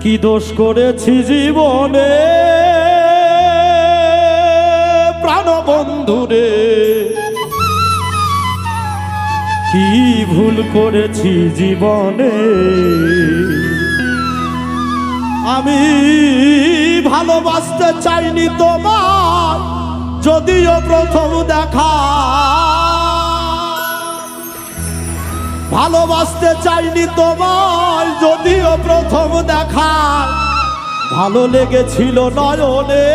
কি দোষ করেছি জীবনে প্রাণবন্ধুরে, কি ভুল করেছি জীবনে। আমি ভালোবাসতে চাইনি তোমার, যদিও প্রথম দেখা। ভালোবাসতে চাইনি তোমার, যদিও প্রথম দেখা। ভালো লেগেছিল নয়নে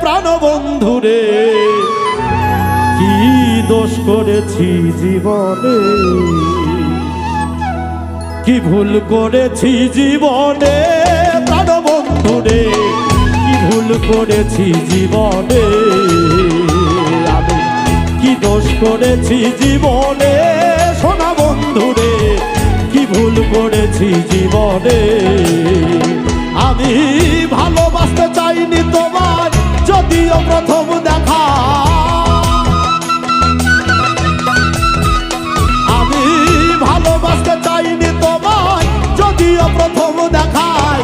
প্রাণবন্ধুরে, কি দোষ করেছি জীবনে, কি ভুল করেছি জীবনে প্রাণবন্ধুরে, কি ভুল করেছি জীবনে। আমি কি দোষ করেছি জীবনে সোনা বন্ধুরে, কি ভুল করেছি জীবনে। আমি ভালোবাসতে চাইনি তোমার, যদিও প্রথম দেখা। আমি ভালোবাসতে চাইনি তোমার, যদিও প্রথম দেখায়।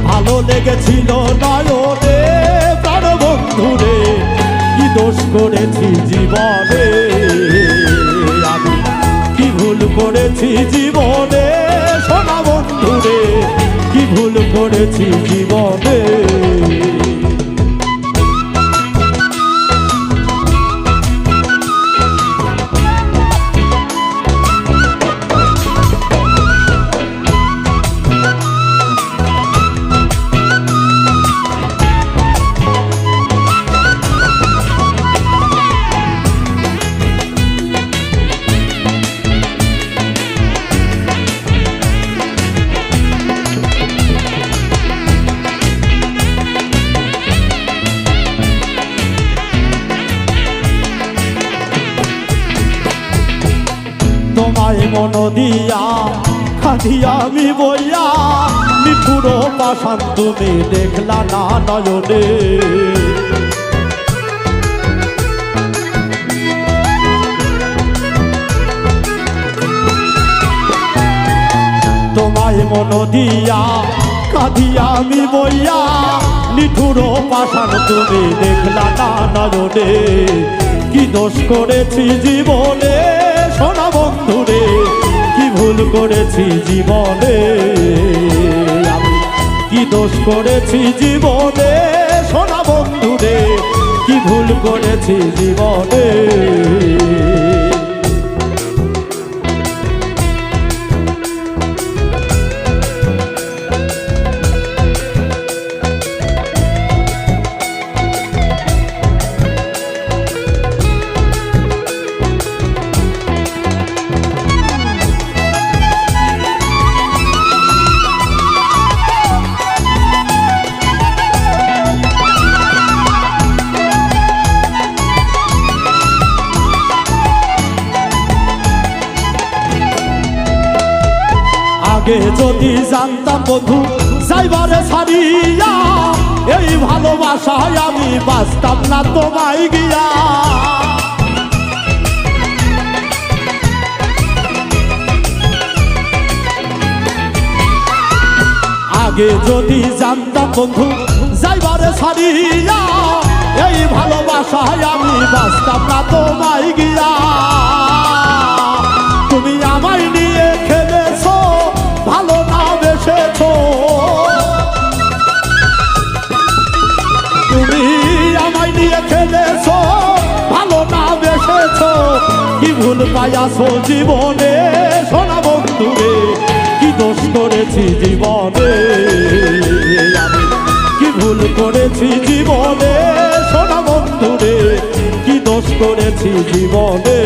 ভালো লেগেছিল নয়নে প্রাণবন্ধুরে, কি দোষ করেছি জীবনে। আমি কি ভুল করেছি জীবনে সোনা বন্ধুরে, কি ভুল করেছি জীবনে। তোমায় মন দিয়া খাদিয়া আমি বইয়া, নিপুর পাষাণ তুমি দেখলা না নয়নে। তোমায় মন দিয়া খাদিয়া আমি বইয়া, নিঠুর পাষাণ তুমি দেখলা না নয়নে। কি দোষ করেছি জীবনে সোনা বন্ধুরে, কি ভুল করেছি জীবনে। আমি কি দোষ করেছি জীবনে সোনা বন্ধুরে, কি ভুল করেছি জীবনে। আগে যদি জানতাম বধু যাইবারে ছাড়িয়া, এই ভালোবাসায় আমি বাঁচতাম না তোমায় গিয়া। আগে যদি জানতাম বন্ধু যাইবারে ছাড়িয়া, এই ভালোবাসায় আমি বাঁচতাম না তোমায় গিয়া। তুমি আমায় নিয়ে খেলেছো, ভালো না বেসেছো। তুমি আমায় নিয়ে খেলেছো, ভালো না বেসেছো। কি ভুল পাইয়াছো জীবনে সোনা বন্ধুরে, কি দোষ করেছি জীবনে। আমি কি ভুল করেছি জীবনে সোনা বন্ধুরে, কি দোষ করেছি জীবনে।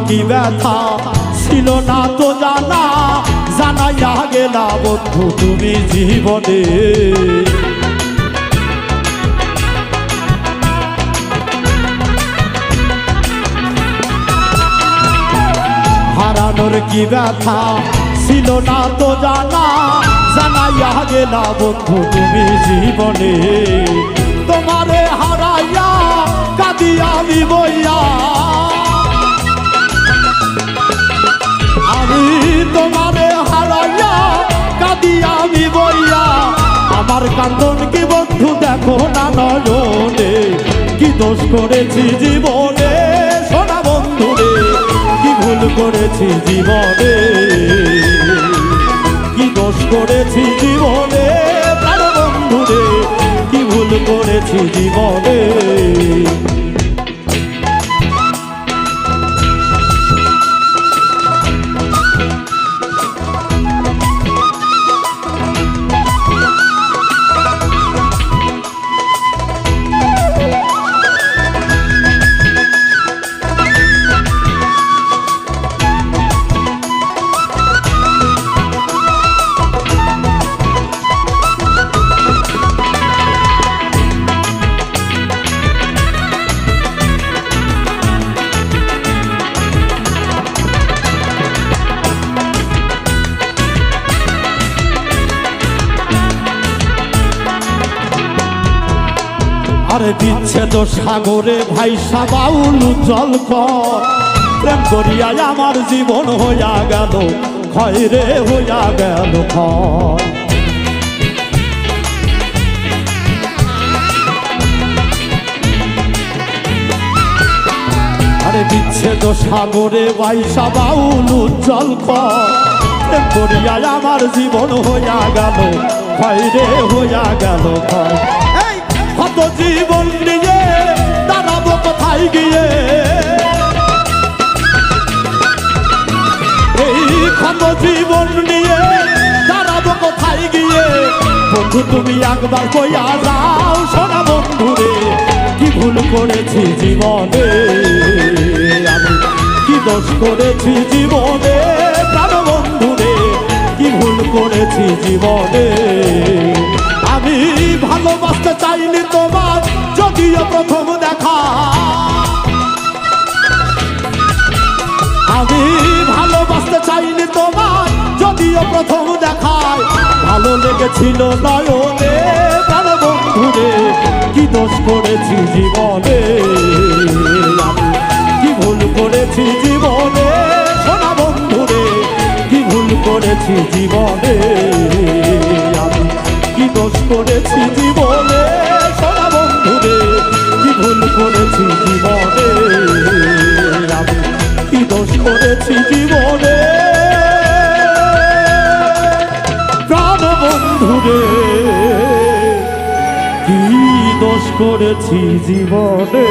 কি ব্যথা ছিল না তো জানা, জানাইয়া গেলা বন্ধু তুমি জীবনে। হারানোর কি ব্যথা ছিল না তো জানা, জানাইয়া গেলা বন্ধু তুমি জীবনে। তোমারে হারাইয়া কাঁদি আমি বইয়া, আমি তোমারে হারাইয়া কাঁদি আমি বইয়া। আমার কান্দন কি বন্ধু দেখো না নয়নে, কি দোষ করেছি জীবনে সোনা বন্ধু রে, কি ভুল করেছি জীবনে, কি দোষ করেছি জীবনে প্রাণ বন্ধু রে, কি ভুল করেছি জীবনে। আরে বিচ্ছেদ সাগরে ভাইসা বাউল জল কর, প্রেম করিয়া আমার জীবন হইয়া গেল ক্ষয় রে, হইয়া গেল ক্ষয়। আরে বিচ্ছেদ সাগরে ভাইসা বাউল জল কর, প্রেম করিয়া আমার জীবন হইয়া গেল ক্ষয় রে, হইয়া গেল ক্ষয়। কত জীবন নিয়ে দাঁড়াবো কোথায় গিয়ে, এই কত জীবন নিয়ে দাঁড়াবো কোথায় গিয়ে। বন্ধু তুমি একবার কইয়া যাও সোনা বন্ধু রে, কি ভুল করেছি জীবনে, আমি কি দোষ করেছি জীবনে প্রাণ বন্ধু রে, কি ভুল করেছি জীবনে। আমি ভালোবাসতে চাইনি তোমার যদিও প্রথম দেখা, আমি ভালোবাসতে চাইনি তোমার যদিও প্রথম দেখায়। ভালো লেগেছিল নয়নে প্রাণ বন্ধু রে, কি দোষ করেছি জীবনে, আমি কি ভুল করেছি জীবনে সোনা বন্ধু রে, কি ভুল করেছি জীবনে। আমি কি দোষ করেছি জীবনে সোনা বন্ধু রে, কি ভুল করেছি জীবনে, আমি কি দোষ করেছি জীবনে প্রাণ বন্ধু রে, কি দোষ করেছি জীবনে।